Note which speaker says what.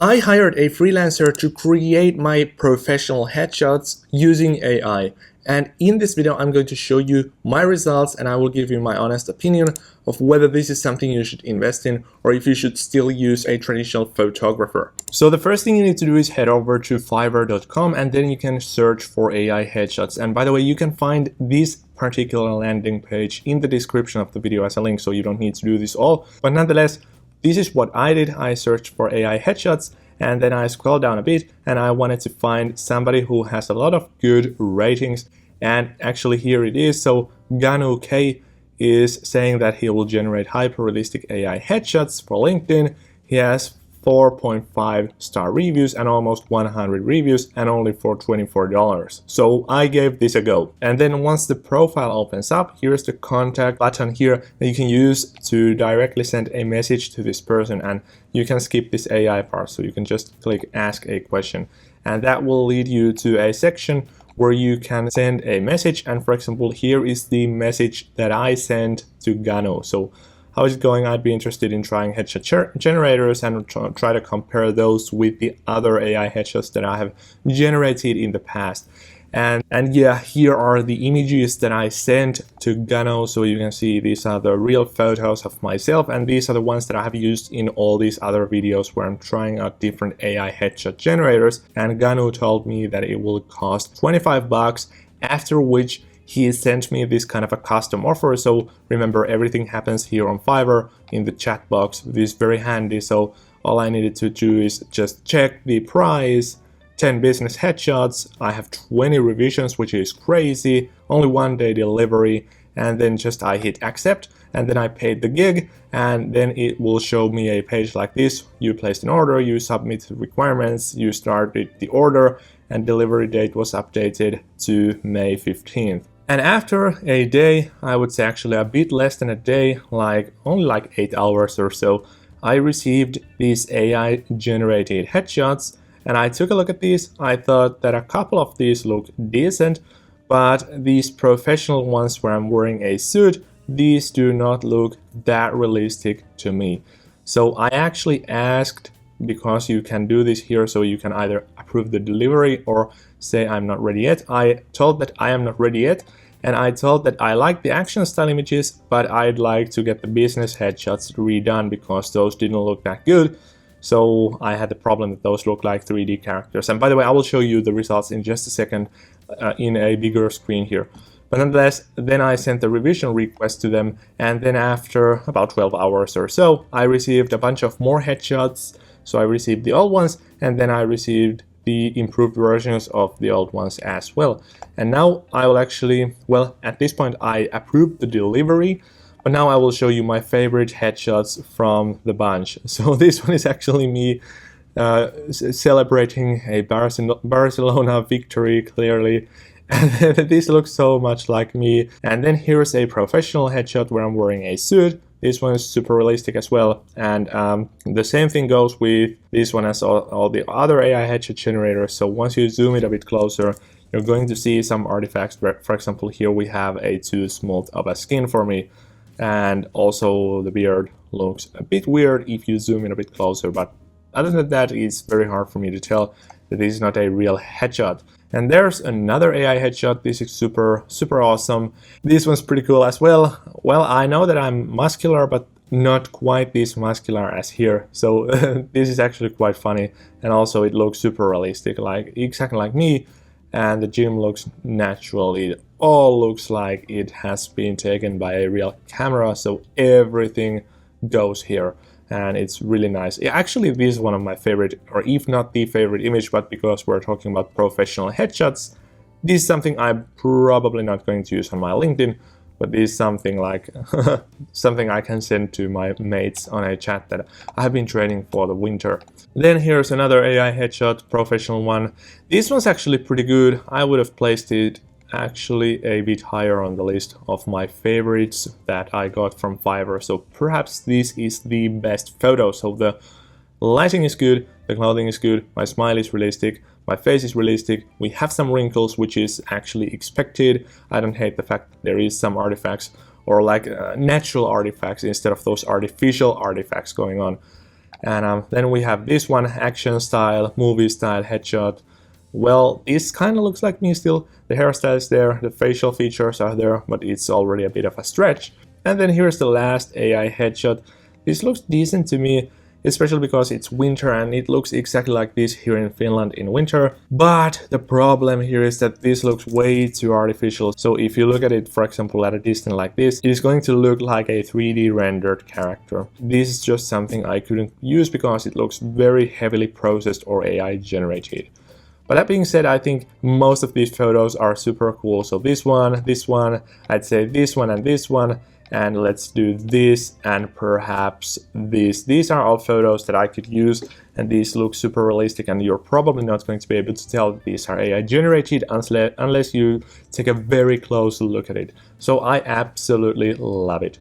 Speaker 1: I hired a freelancer to create my professional headshots using AI. And in this video, I'm going to show you my results and I will give you my honest opinion of whether this is something you should invest in or if you should still use a traditional photographer. So the first thing you need to do is head over to fiverr.com and then you can search for AI headshots. And by the way, you can find this particular landing page in the description of the video as a link, so you don't need to do this all. But nonetheless, this is what I did. I searched for AI headshots and then I scrolled down a bit and I wanted to find somebody who has a lot of good ratings. And actually here it is. So Ganu K is saying that he will generate hyper-realistic AI headshots for LinkedIn. He has 4.5 star reviews and almost 100 reviews and only for $24. So I gave this a go. And then once the profile opens up, here's the contact button here that you can use to directly send a message to this person, and you can skip this AI part. So you can just click ask a question and that will lead you to a section where you can send a message. And for example, here is the message that I sent to Gano. So how is it going? I'd be interested in trying headshot generators and try to compare those with the other AI headshots that I have generated in the past. And yeah, here are the images that I sent to Gano. So you can see these are the real photos of myself, and these are the ones that I have used in all these other videos where I'm trying out different AI headshot generators. And Gano told me that it will cost $25, after which he sent me this kind of a custom offer. So remember, everything happens here on Fiverr in the chat box. This is very handy. So all I needed to do is just check the price, 10 business headshots. I have 20 revisions, which is crazy. Only 1 day delivery. And then just I hit accept and then I paid the gig, and then it will show me a page like this. You placed an order, you submit the requirements, you started the order, and delivery date was updated to May 15th. And after a day, I would say actually a bit less than a day, only like 8 hours or so, I received these AI generated headshots. And I took a look at these. I thought that a couple of these looked decent, but these professional ones where I'm wearing a suit, these do not look that realistic to me. So I actually asked, because you can do this here, so you can either approve the delivery or say I'm not ready yet. I told that I am not ready yet, and I told that I like the action style images, but I'd like to get the business headshots redone because those didn't look that good. So I had the problem that those look like 3D characters. And by the way, I will show you the results in just a second in a bigger screen here. But nonetheless, then I sent a revision request to them, and then after about 12 hours or so, I received a bunch of more headshots. So I received the old ones, and then I received the improved versions of the old ones as well. And now I will actually, well, at this point I approved the delivery, but now I will show you my favorite headshots from the bunch. So this one is actually me celebrating a Barcelona victory, clearly. And this looks so much like me. And then here's a professional headshot where I'm wearing a suit. This one is super realistic as well. And the same thing goes with this one as all the other AI headshot generators. So once you zoom it a bit closer, you're going to see some artifacts. Where, for example, here we have a too smooth of a skin for me. And also the beard looks a bit weird if you zoom in a bit closer. But other than that, it's very hard for me to tell that this is not a real headshot. And there's another AI headshot. This is super awesome. This one's pretty cool as well. Well, I know that I'm muscular, but not quite this muscular as here. So this is actually quite funny. And also it looks super realistic, like exactly like me. And the gym looks natural. It all looks like it has been taken by a real camera. So everything goes here. And it's really nice. Actually, this is one of my favorite, or if not the favorite image, but because we're talking about professional headshots, this is something I'm probably not going to use on my LinkedIn, but this is something like something I can send to my mates on a chat that I've been training for the winter. Then here's another AI headshot, professional one. This one's actually pretty good. I would have placed it actually a bit higher on the list of my favorites that I got from Fiverr. So perhaps this is the best photo. So the lighting is good, the clothing is good, my smile is realistic, my face is realistic, we have some wrinkles, which is actually expected. I don't hate the fact that there is some artifacts or like natural artifacts instead of those artificial artifacts going on. And then we have this one, action style, movie style headshot. Well, this kind of looks like me still. The hairstyle is there, the facial features are there, but it's already a bit of a stretch. And then here's the last AI headshot. This looks decent to me, especially because it's winter and it looks exactly like this here in Finland in winter. But the problem here is that this looks way too artificial. So if you look at it, for example, at a distance like this, it is going to look like a 3D rendered character. This is just something I couldn't use because it looks very heavily processed or AI generated. But that being said, I think most of these photos are super cool. So this one, I'd say this one and this one. And let's do this and perhaps this. These are all photos that I could use, and these look super realistic, and you're probably not going to be able to tell that these are AI generated unless you take a very close look at it. So I absolutely love it.